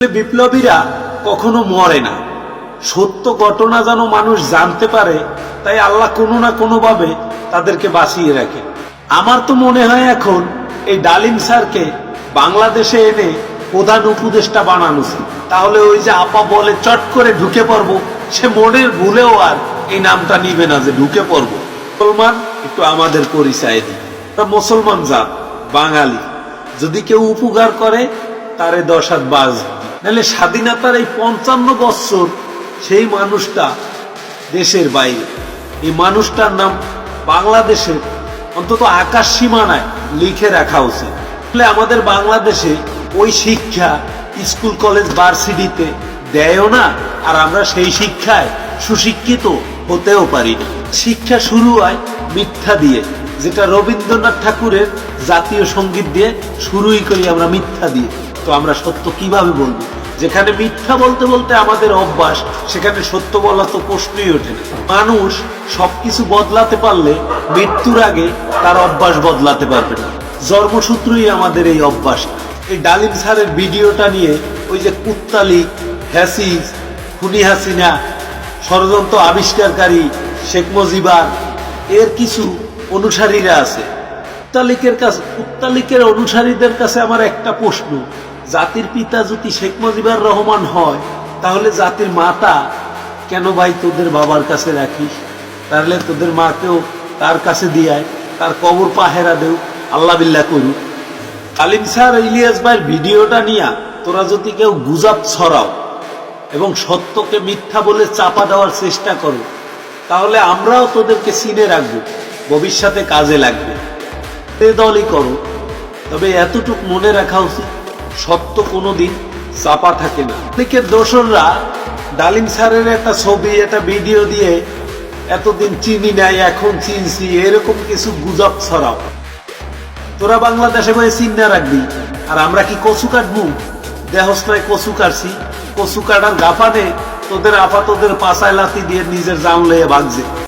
বিপ্লবীরা কখনো মরে না। সত্য ঘটনা যেন মানুষ জানতে পারে, তাই আল্লাহ কোনো না কোনো ভাবে তাদেরকে বাঁচিয়ে রাখে। আমার তো মনে হয় এখন এই ডালিম স্যারকে বাংলাদেশে এনে প্রধান উপদেষ্টা বানানো উচিত। তাহলে ওই যে আপা বলে চট করে ঢুকে পড়বো, সে মনের ভুলেও আর এই নামটা নিবে না যে ঢুকে পড়বো। মুসলমান একটু আমাদের পরিচয় দিই, মুসলমান জাত, বাঙালি। যদি কেউ উপকার করে তারে 10 হাত বাজ, নাহলে স্বাধীনতার এই 55 বছর সেই মানুষটা দেশের বাইরে, এই মানুষটার নাম বাংলাদেশের অন্তত আকাশ সীমানায় লিখে রাখা উচিত। আমাদের বাংলাদেশে ওই শিক্ষা স্কুল কলেজ ভার্সিটিতে দেয়ও না, আর আমরা সেই শিক্ষায় সুশিক্ষিত হতেও পারি না। শিক্ষা শুরু হয় মিথ্যা দিয়ে, যেটা রবীন্দ্রনাথ ঠাকুরের জাতীয় সঙ্গীত দিয়ে শুরুই করি আমরা মিথ্যা দিয়ে। তো আমরা সত্য কিভাবে বলবো? যেখানে মিথ্যা বলতে বলতে আমাদের অভ্যাস, সেখানে সত্য বলা তো প্রশ্নই ওঠে না। মানুষ সবকিছু বদলাতে পারলে মৃত্যুর আগে তার অভ্যাস বদলাতে পারবে না। জন্মসূত্রই আমাদের এই অভ্যাস। এই ডালিম স্যারের ভিডিওটা নিয়ে ওই যে কুত্তালিক, ফ্যাসিস, খুনি হাসিনা, ষড়যন্ত্র আবিষ্কারকারী শেখ মুজিবার এর কিছু অনুসারীরা আছে। কুত্তালিকের অনুসারীদের কাছে আমার একটা প্রশ্ন, জাতির পিতা যদি শেখ মুজিবুর রহমান হয়, তাহলে জাতির মাতা কেন ভাই তোদের বাবার কাছে রাখিস? তাহলে তোদের মাকেও তার কাছে দিয়ায়, তার কবর পাহেরা দেও, আল্লাহ বিল্লাহ করু। ডালিম স্যার, ইলিয়াস ভাইয়ের ভিডিওটা নিয়া তোরা যদি কেউ গুজব ছড়াও এবং সত্যকে মিথ্যা বলে চাপা দেওয়ার চেষ্টা করো, তাহলে আমরাও তোদেরকে চিনে রাখবো, ভবিষ্যতে কাজে লাগবে। এ দলই করো, তবে এতটুক মনে রাখা উচিত, সত্য কোনোদিন চাপা থাকে না। অনেকের দোসররা ডালিম স্যারের একটা ছবি, একটা ভিডিও দিয়ে এতদিন চিনি নাই এখন চিনছি, এরকম কিছু গুজব ছড়াও। তোরা বাংলাদেশে বয়ে চিন্তা রাখবি, আর আমরা কি কচু কাটবো? দেহস নয় কচু কাটছি, কচু কাটার গাফানে তোদের আপা তোদের পাছায় লাথি দিয়ে নিজের জান লইয়ে ভাগছে।